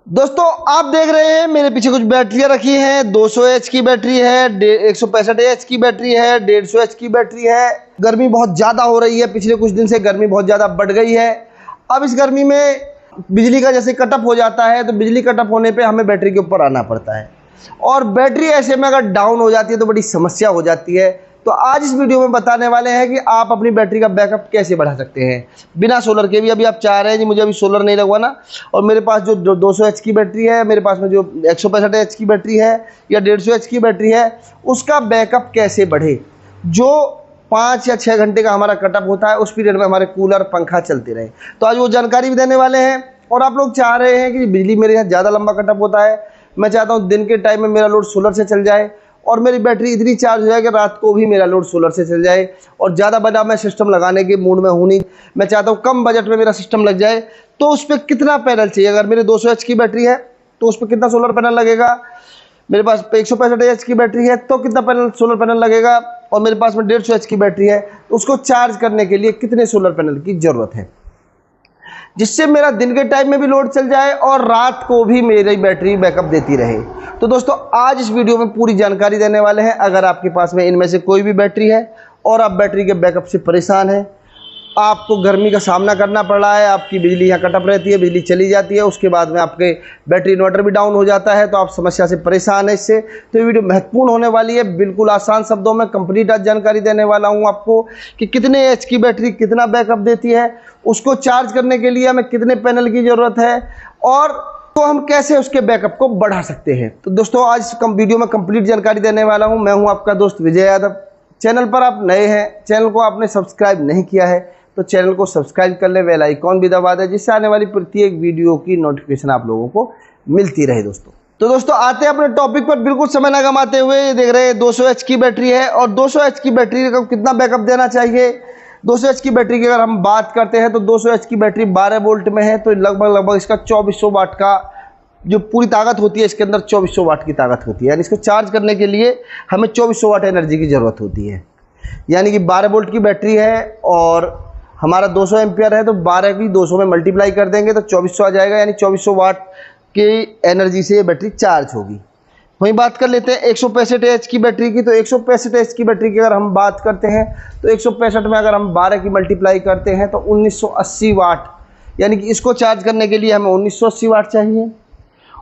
दोस्तों आप देख रहे हैं मेरे पीछे कुछ बैटरियां रखी हैं। 200 एच की बैटरी है, 165 एच की बैटरी है, 150 एच की बैटरी है। गर्मी बहुत ज़्यादा हो रही है, पिछले कुछ दिन से गर्मी बहुत ज़्यादा बढ़ गई है। अब इस गर्मी में बिजली का जैसे कटअप हो जाता है तो बिजली कटअप होने पे हमें बैटरी के ऊपर आना पड़ता है और बैटरी ऐसे में अगर डाउन हो जाती है तो बड़ी समस्या हो जाती है। तो आज इस वीडियो में बताने वाले हैं कि आप अपनी बैटरी का बैकअप कैसे बढ़ा सकते हैं बिना सोलर के भी। अभी आप चाह रहे हैं जी मुझे अभी सोलर नहीं लगवाना और मेरे पास जो 200 एच की बैटरी है, मेरे पास में जो 165 एच की बैटरी है या 150 एच की बैटरी है, उसका बैकअप कैसे बढ़े। जो 5 या 6 घंटे का हमारा कटअप होता है उस पीरियड में हमारे कूलर पंखा चलते रहे। तो आज वो जानकारी भी देने वाले हैं। और आप लोग चाह रहे हैं कि बिजली मेरे यहाँ ज़्यादा लंबा कटअप होता है, मैं चाहता हूँ दिन के टाइम में मेरा लोड सोलर से चल जाए और मेरी बैटरी इतनी चार्ज हो जाए कि रात को भी मेरा लोड सोलर से चल जाए और ज़्यादा बड़ा मैं सिस्टम लगाने के मूड में हूँ नहीं। मैं चाहता हूँ कम बजट में मेरा सिस्टम लग जाए। तो उस पर कितना पैनल चाहिए? अगर मेरे 200 एच की बैटरी है तो उस पर कितना सोलर पैनल लगेगा? मेरे पास 165 एच की बैटरी है तो कितना पैनल सोलर पैनल लगेगा? और मेरे पास में 150 एच की बैटरी है तो उसको चार्ज करने के लिए कितने सोलर पैनल की ज़रूरत है, जिससे मेरा दिन के टाइम में भी लोड चल जाए और रात को भी मेरी बैटरी बैकअप देती रहे। तो दोस्तों आज इस वीडियो में पूरी जानकारी देने वाले हैं। अगर आपके पास में इनमें से कोई भी बैटरी है और आप बैटरी के बैकअप से परेशान हैं, आपको गर्मी का सामना करना पड़ रहा है, आपकी बिजली यहाँ कटअप रहती है, बिजली चली जाती है, उसके बाद में आपके बैटरी इन्वर्टर भी डाउन हो जाता है, तो आप समस्या से परेशान है इससे, तो ये वीडियो महत्वपूर्ण होने वाली है। बिल्कुल आसान शब्दों में कंप्लीट आज जानकारी देने वाला हूँ आपको कि कितने एच की बैटरी कितना बैकअप देती है, उसको चार्ज करने के लिए हमें कितने पैनल की ज़रूरत है और तो हम कैसे उसके बैकअप को बढ़ा सकते हैं। तो दोस्तों आज वीडियो में कंप्लीट जानकारी देने वाला हूँ। मैं हूँ आपका दोस्त विजय यादव। चैनल पर आप नए हैं, चैनल को आपने सब्सक्राइब नहीं किया है तो चैनल को सब्सक्राइब कर ले, बेल आइकॉन भी दबा दें जिससे आने वाली प्रत्येक वीडियो की नोटिफिकेशन आप लोगों को मिलती रहे। दोस्तों आते हैं अपने टॉपिक पर बिल्कुल समय ना गंवाते हुए। ये देख रहे हैं 200 एच की बैटरी है और 200 एच की बैटरी को कितना बैकअप देना चाहिए। 200 एच की बैटरी की अगर हम बात करते हैं तो 200 एच की बैटरी 12 वोल्ट में है तो लगभग इसका 2400 वाट का जो पूरी ताकत होती है, इसके अंदर 2400 वाट की ताकत होती है। यानी इसको चार्ज करने के लिए हमें 2400 वाट एनर्जी की ज़रूरत होती है। यानी कि 12 वोल्ट की बैटरी है और हमारा 200 एम्पियर है तो 12 की 200 में मल्टीप्लाई कर देंगे तो 2400 आ जाएगा। यानी 2400 वाट की एनर्जी से ये बैटरी चार्ज होगी। वहीं बात कर लेते हैं 165 एच की बैटरी की। तो 165 एच की बैटरी की अगर हम बात करते हैं तो 165 में अगर हम 12 की मल्टीप्लाई करते हैं तो 1980 वाट, यानी कि इसको चार्ज करने के लिए हमें 1980 वाट चाहिए।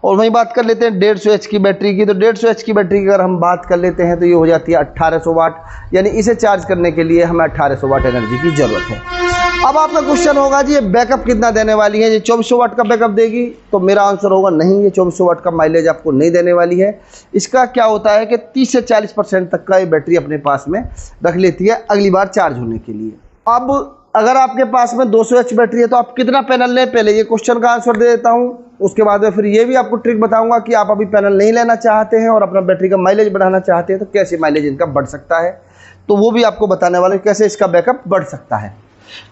और वहीं बात कर लेते हैं 150 एच की बैटरी की। तो 150 एच की बैटरी की अगर हम बात कर लेते हैं तो ये हो जाती है 1800 वाट, यानी इसे चार्ज करने के लिए हमें 1800 वाट एनर्जी की ज़रूरत है। अब आपका क्वेश्चन होगा जी ये बैकअप कितना देने वाली है, ये 2400 वाट का बैकअप देगी? तो मेरा आंसर होगा नहीं, ये 2400 वाट का माइलेज आपको नहीं देने वाली है। इसका क्या होता है कि 30 से 40% तक का ये बैटरी अपने पास में रख लेती है अगली बार चार्ज होने के लिए। अब अगर आपके पास में 200 एच बैटरी है तो आप कितना पैनल लें, पहले ये क्वेश्चन का आंसर दे देता हूँ। उसके बाद में फिर ये भी आपको ट्रिक बताऊंगा कि आप अभी पैनल नहीं लेना चाहते हैं और अपना बैटरी का माइलेज बढ़ाना चाहते हैं तो कैसे माइलेज इनका बढ़ सकता है, तो वो भी आपको बताने वाले कैसे इसका बैकअप बढ़ सकता है।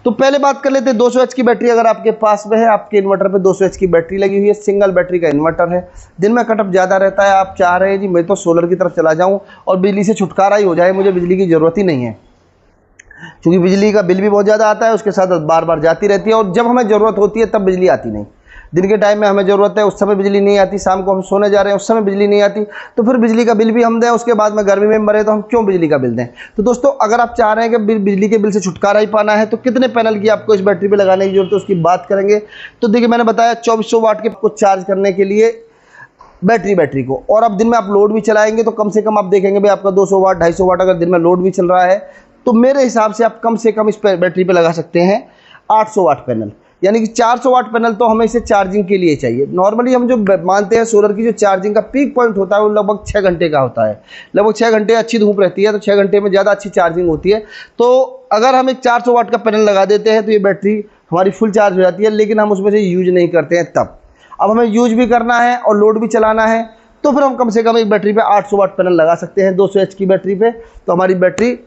तो पहले बात कर लेते हैं 200 एच की बैटरी अगर आपके पास में है, आपके इन्वर्टर पे 200 एच की बैटरी लगी हुई है, सिंगल बैटरी का इन्वर्टर है, दिन में कटअप ज़्यादा रहता है, आप चाह रहे हैं जी मैं तो सोलर की तरफ चला जाऊँ और बिजली से छुटकारा ही हो जाए, मुझे बिजली की ज़रूरत ही नहीं है, क्योंकि बिजली का बिल भी बहुत ज़्यादा आता है, उसके साथ बार बार जाती रहती है और जब हमें ज़रूरत होती है तब बिजली आती नहीं। दिन के टाइम में हमें ज़रूरत है उस समय बिजली नहीं आती, शाम को हम सोने जा रहे हैं उस समय बिजली नहीं आती, तो फिर बिजली का बिल भी हम दें, उसके बाद में गर्मी में मरे तो हम क्यों बिजली का बिल दें। तो दोस्तों अगर आप चाह रहे हैं कि बिजली के बिल से छुटकारा ही पाना है तो कितने पैनल की आपको इस बैटरी पर लगाने की जरूरत है उसकी बात करेंगे। तो देखिए मैंने बताया 2400 वाट के को चार्ज करने के लिए बैटरी को, और अब दिन में आप लोड भी चलाएंगे तो कम से कम आप देखेंगे भाई आपका 200 वाट 250 वाट अगर दिन में लोड भी चल रहा है तो मेरे हिसाब से आप कम से कम इस बैटरी पे लगा सकते हैं 800 वाट पैनल, यानी कि 400 वाट पैनल तो हमें इसे चार्जिंग के लिए चाहिए। नॉर्मली हम जो मानते हैं सोलर की जो चार्जिंग का पीक पॉइंट होता है वो लगभग 6 घंटे का होता है, लगभग 6 घंटे अच्छी धूप रहती है तो 6 घंटे में ज़्यादा अच्छी चार्जिंग होती है। तो अगर हम एक 400 वाट का पैनल लगा देते हैं तो ये बैटरी हमारी फुल चार्ज हो जाती है, लेकिन हम उसमें से यूज नहीं करते हैं तब। अब हमें यूज भी करना है और लोड भी चलाना है तो फिर हम कम से कम एक बैटरी पे 800 वाट पैनल लगा सकते हैं 200 एच की बैटरी पे, तो हमारी बैटरी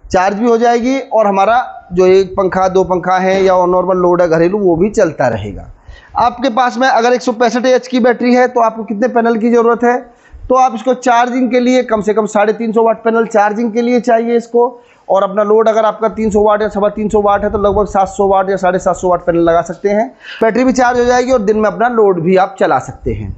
चार्ज भी हो जाएगी और हमारा जो एक पंखा 2 पंखा है या नॉर्मल लोड है घरेलू वो भी चलता रहेगा। आपके पास में अगर 165 एच की बैटरी है तो आपको कितने पैनल की ज़रूरत है, तो आप इसको चार्जिंग के लिए कम से कम 350 वाट पैनल चार्जिंग के लिए चाहिए इसको, और अपना लोड अगर आपका 300 वाट या 350 वाट है तो लगभग 700 वाट या 750 वाट पैनल लगा सकते हैं। बैटरी भी चार्ज हो जाएगी और दिन में अपना लोड भी आप चला सकते हैं।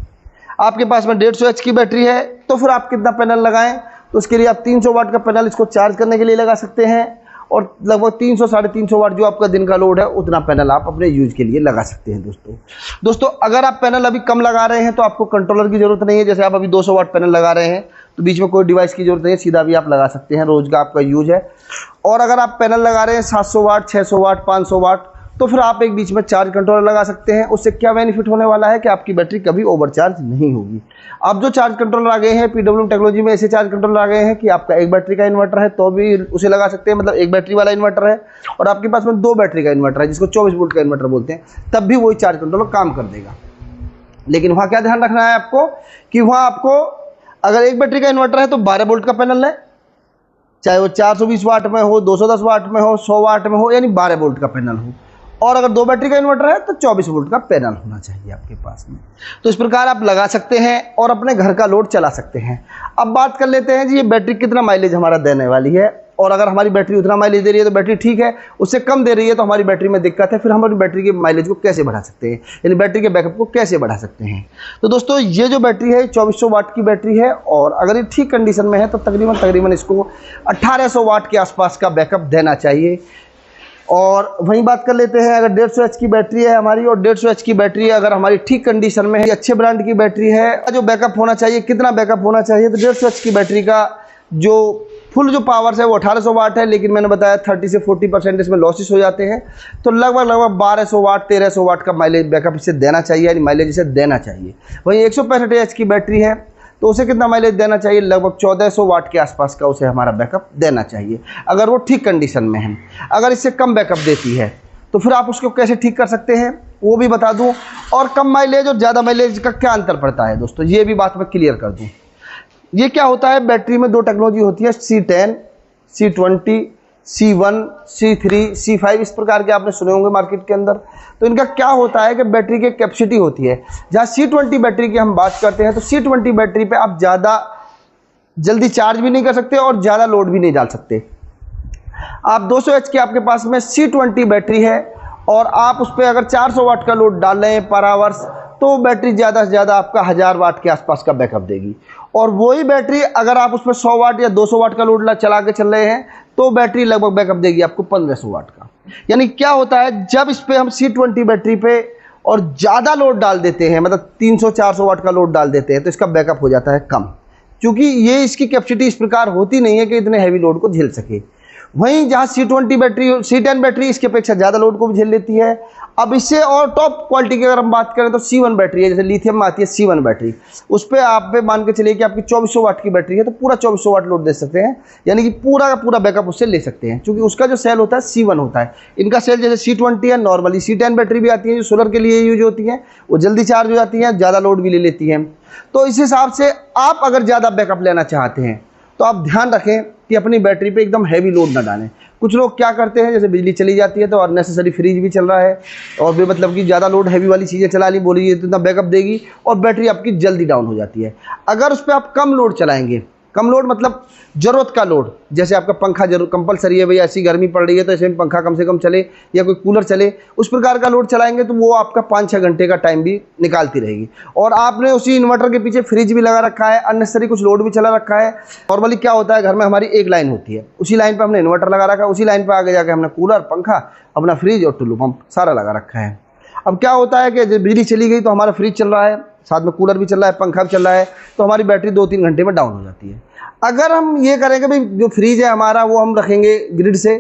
आपके पास में 150 एच की बैटरी है तो फिर आप कितना पैनल लगाएं, तो उसके लिए आप 300 वाट का पैनल इसको चार्ज करने के लिए लगा सकते हैं और लगभग 300 साढ़े 300 वाट जो आपका दिन का लोड है उतना पैनल आप अपने यूज के लिए लगा सकते हैं। दोस्तों अगर आप पैनल अभी कम लगा रहे हैं तो आपको कंट्रोलर की ज़रूरत नहीं है। जैसे आप अभी 200 वाट पैनल लगा रहे हैं तो बीच में कोई डिवाइस की ज़रूरत नहीं है, सीधा भी आप लगा सकते हैं, रोज़ का आपका यूज है। और अगर आप पैनल लगा रहे हैं 700 वाट 600 वाट 500 वाट तो फिर आप एक बीच में चार्ज कंट्रोलर लगा सकते हैं। उससे क्या बेनिफिट होने वाला है कि आपकी बैटरी कभी ओवरचार्ज नहीं होगी। अब जो चार्ज कंट्रोलर आ गए हैं PWM टेक्नोलॉजी में, ऐसे चार्ज कंट्रोलर आ गए हैं कि आपका एक बैटरी का इन्वर्टर है तो भी उसे लगा सकते हैं, मतलब एक बैटरी वाला इन्वर्टर है और आपके पास में 2 बैटरी का इन्वर्टर है जिसको 24 वोल्ट का इन्वर्टर बोलते हैं, तब भी वही चार्ज कंट्रोलर काम कर देगा। लेकिन वहाँ क्या ध्यान रखना है आपको कि वहाँ आपको अगर एक बैटरी का इन्वर्टर है तो 12 वोल्ट का पैनल है, चाहे वो 420 वाट में हो, 210 वाट में हो, 100 वाट में हो, यानी 12 वोल्ट का पैनल हो। और अगर 2 बैटरी का इन्वर्टर है तो 24 वोल्ट का पैनल होना चाहिए आपके पास में। तो इस प्रकार आप लगा सकते हैं और अपने घर का लोड चला सकते हैं। अब बात कर लेते हैं जी ये बैटरी कितना माइलेज हमारा देने वाली है, और अगर हमारी बैटरी उतना माइलेज दे रही है तो बैटरी ठीक है, उससे कम दे रही है तो हमारी बैटरी में दिक्कत है। फिर हम अपनी बैटरी के माइलेज को कैसे बढ़ा सकते हैं, यानी बैटरी के बैकअप को कैसे बढ़ा सकते हैं। तो दोस्तों ये जो बैटरी है 2400 वाट की बैटरी है और अगर ये ठीक कंडीशन में है तो तकरीबन इसको 1800 वाट के आसपास का बैकअप देना चाहिए। और वहीं बात कर लेते हैं अगर 150 एच की बैटरी है हमारी, और 150 एच की बैटरी अगर हमारी ठीक कंडीशन में है, अच्छे ब्रांड की बैटरी है, जो बैकअप होना चाहिए, कितना बैकअप होना चाहिए, तो 150 एच की बैटरी का जो फुल जो पावर है वो 1800 वाट है, लेकिन मैंने बताया 30 से 40% इसमें लॉसेस हो जाते हैं, तो लगभग 1200 वाट 1300 वाट का माइलेज बैकअप इसे देना चाहिए, यानी माइलेज इसे देना चाहिए। वहीं 165 एच की बैटरी है तो उसे कितना माइलेज देना चाहिए, लगभग 1400 वाट के आसपास का उसे हमारा बैकअप देना चाहिए अगर वो ठीक कंडीशन में है। अगर इससे कम बैकअप देती है तो फिर आप उसको कैसे ठीक कर सकते हैं वो भी बता दूं, और कम माइलेज और ज़्यादा माइलेज का क्या अंतर पड़ता है दोस्तों, ये भी बात मैं क्लियर कर दूं। ये क्या होता है, बैटरी में 2 टेक्नोलॉजी होती है, C10 C20 C1 C3 C5 इस प्रकार के आपने सुने होंगे मार्केट के अंदर। तो इनका क्या होता है कि बैटरी की कैपेसिटी होती है, जहाँ C20 बैटरी की हम बात करते हैं तो C20 बैटरी पे आप ज़्यादा जल्दी चार्ज भी नहीं कर सकते और ज़्यादा लोड भी नहीं डाल सकते। आप 200 एच की आपके पास में C20 बैटरी है और आप उस पर अगर 400 वाट का लोड डाल रहे हैं पर आवर्स तो बैटरी ज़्यादा से ज़्यादा आपका 1000 वाट के आसपास का बैकअप देगी। और वही बैटरी अगर आप उसमें 100 वाट या 200 वाट का लोड चला के चल रहे हैं तो बैटरी लगभग बैकअप देगी आपको 1500 वाट का। यानी क्या होता है, जब इस पे हम C20 बैटरी पे और ज़्यादा लोड डाल देते हैं, मतलब 300-400 वाट का लोड डाल देते हैं, तो इसका बैकअप हो जाता है कम, क्योंकि ये इसकी कैपेसिटी इस प्रकार होती नहीं है कि इतने हैवी लोड को झेल सके। वहीं जहाँ C20 बैटरी C10 बैटरी इसके अपेक्षा ज़्यादा लोड को भी झेल लेती है। अब इससे और टॉप क्वालिटी की अगर हम बात करें तो C1 बैटरी है, जैसे लिथियम में आती है C1 बैटरी, उस पर आप पे मान के चलिए कि आपकी 2400 वाट की बैटरी है तो पूरा 2400 वाट लोड दे सकते हैं, यानी कि पूरा का पूरा बैकअप उससे ले सकते हैं, क्योंकि उसका जो सेल होता है C1 होता है। इनका सेल जैसे C20 है, नॉर्मली C10 बैटरी भी आती है जो सोलर के लिए यूज होती है, वो जल्दी चार्ज हो जाती है, ज़्यादा लोड भी ले लेती हैं। तो इस हिसाब से आप अगर ज़्यादा बैकअप लेना चाहते हैं तो आप ध्यान रखें कि अपनी बैटरी पे एकदम हैवी लोड ना डालें। कुछ लोग क्या करते हैं, जैसे बिजली चली जाती है तो अननेसेसरी फ्रीज भी चल रहा है और भी मतलब कि ज़्यादा लोड हैवी वाली चीज़ें चला ली, बोली तो इतना बैकअप देगी और बैटरी आपकी जल्दी डाउन हो जाती है। अगर उस पर आप कम लोड चलाएंगे, कम लोड मतलब ज़रूरत का लोड, जैसे आपका पंखा जरूर कंपलसरी है, भैया ऐसी गर्मी पड़ रही है तो ऐसे में पंखा कम से कम चले या कोई कूलर चले, उस प्रकार का लोड चलाएंगे तो वो आपका 5-6 घंटे का टाइम भी निकालती रहेगी। और आपने उसी इन्वर्टर के पीछे फ्रिज भी लगा रखा है, अननेसेसरी कुछ लोड भी चला रखा है। नॉर्मली क्या होता है, घर में हमारी एक लाइन होती है, उसी लाइन पर हमने इन्वर्टर लगा रखा है, उसी लाइन पर आगे जाकर हमने कूलर, पंखा, अपना फ्रिज और टुल्लू पंप सारा लगा रखा है। अब क्या होता है कि जब बिजली चली गई तो हमारा फ्रिज चल रहा है, साथ में कूलर भी चल रहा है, पंखा भी चल रहा है, तो हमारी बैटरी 2-3 घंटे में डाउन हो जाती है। अगर हम ये करेंगे भाई जो फ्रिज है हमारा वो हम रखेंगे ग्रिड से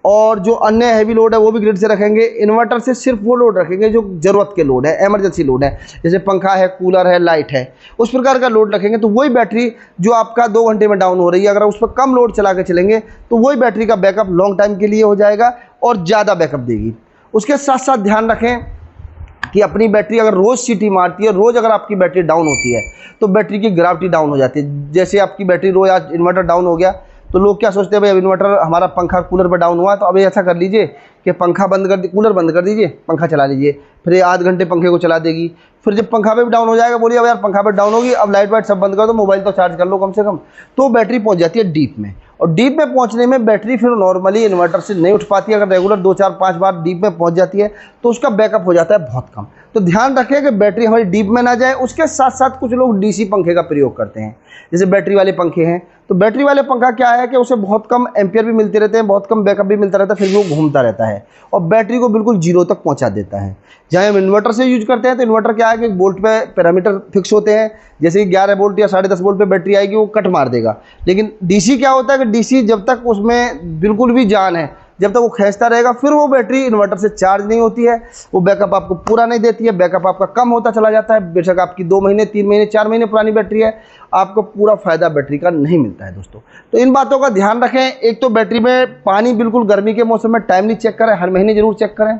और जो अन्य हैवी लोड है वो भी ग्रिड से रखेंगे, इन्वर्टर से सिर्फ वो लोड रखेंगे जो ज़रूरत के लोड है, एमरजेंसी लोड है, जैसे पंखा है, कूलर है, लाइट है, उस प्रकार का लोड रखेंगे तो वही बैटरी जो आपका 2 घंटे में डाउन हो रही है, अगर उस पर कम लोड चला के चलेंगे तो वही बैटरी का बैकअप लॉन्ग टाइम के लिए हो जाएगा और ज़्यादा बैकअप देगी। उसके साथ साथ ध्यान रखें कि अपनी बैटरी अगर रोज़ सीटी मारती है, रोज़ अगर आपकी बैटरी डाउन होती है तो बैटरी की ग्रेविटी डाउन हो जाती है। जैसे आपकी बैटरी रोज़, आज इन्वर्टर डाउन हो गया तो लोग क्या सोचते हैं, भाई अब इन्वर्टर हमारा पंखा कूलर पर डाउन हुआ तो अभी ऐसा कर लीजिए कि पंखा बंद कर, कूलर बंद कर दीजिए, पंखा चला लीजिए, फिर ये आध घंटे पंखे को चला देगी, फिर जब पंखा पे भी डाउन हो जाएगा बोलिए अब यार पंखा पे डाउन होगी, अब लाइट वाइट सब बंद कर दो, मोबाइल तो चार्ज कर लो कम से कम, तो बैटरी पहुँच जाती है डीप में और डीप में पहुंचने में बैटरी फिर नॉर्मली इन्वर्टर से नहीं उठ पाती है। अगर रेगुलर 2 4 5 बार डीप में पहुंच जाती है तो उसका बैकअप हो जाता है बहुत कम। तो ध्यान रखें कि बैटरी हमारी डीप में ना जाए। उसके साथ साथ कुछ लोग डीसी पंखे का प्रयोग करते हैं, जैसे बैटरी वाले पंखे हैं। तो बैटरी वाले पंखा क्या है कि उसे बहुत कम एम्पियर भी मिलते रहते हैं, बहुत कम बैकअप भी मिलता रहता है, फिर भी वो घूमता रहता है और बैटरी को बिल्कुल जीरो तक पहुंचा देता है। जहाँ हम इन्वर्टर से यूज करते हैं तो इन्वर्टर क्या है कि वोल्ट पे पैरामीटर फिक्स होते हैं, जैसे कि 11 वोल्ट या 10.5 वोल्ट पे बैटरी आएगी वो कट मार देगा। लेकिन डीसी क्या होता है कि डीसी जब तक उसमें बिल्कुल भी जान है, जब तक वो खींचता रहेगा, फिर वो बैटरी इन्वर्टर से चार्ज नहीं होती है, वो बैकअप आपको पूरा नहीं देती है, बैकअप आपका कम होता चला जाता है। बेशक आपकी 2 महीने 3 महीने 4 महीने पुरानी बैटरी है, आपको पूरा फायदा बैटरी का नहीं मिलता है दोस्तों। तो इन बातों का ध्यान रखें। एक तो बैटरी में पानी बिल्कुल गर्मी के मौसम में टाइमली चेक करें, हर महीने जरूर चेक करें।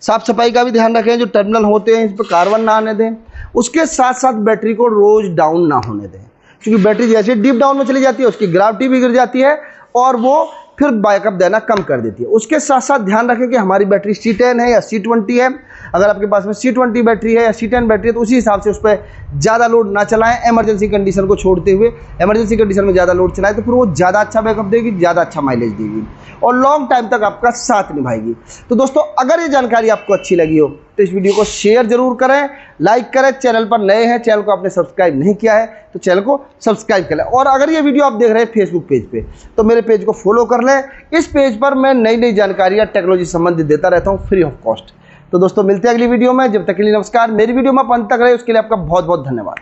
साफ सफाई का भी ध्यान रखें, जो टर्मिनल होते हैं इस पर कार्बन ना आने दें। उसके साथ साथ बैटरी को रोज डाउन ना होने दें, क्योंकि बैटरी जैसे डीप डाउन में चली जाती है उसकी ग्रेविटी भी गिर जाती है और वो फिर बैकअप देना कम कर देती है। उसके साथ साथ ध्यान रखें कि हमारी बैटरी C10 है या C20 है। अगर आपके पास में C20 बैटरी है या C10 बैटरी है तो उसी हिसाब से उस पर ज़्यादा लोड ना चलाएं, इमरजेंसी कंडीशन को छोड़ते हुए। इमरजेंसी कंडीशन में ज़्यादा लोड चलाएं तो फिर वो ज़्यादा अच्छा बैकअप देगी, ज़्यादा अच्छा माइलेज देगी और लॉन्ग टाइम तक आपका साथ निभाएगी। तो दोस्तों, अगर ये जानकारी आपको अच्छी लगी हो तो इस वीडियो को शेयर जरूर करें, लाइक करें। चैनल पर नए हैं, चैनल को आपने सब्सक्राइब नहीं किया है तो चैनल को सब्सक्राइब कर लें। और अगर ये वीडियो आप देख रहे हैं फेसबुक पेज पे तो मेरे पेज को फॉलो कर लें। इस पेज पर मैं नई नई जानकारियाँ टेक्नोलॉजी संबंधित देता रहता हूँ फ्री ऑफ कॉस्ट। तो दोस्तों, मिलते हैं अगली वीडियो में। जब तक के लिए नमस्कार। मेरी वीडियो में आप अंत तक रहे उसके लिए आपका बहुत बहुत धन्यवाद।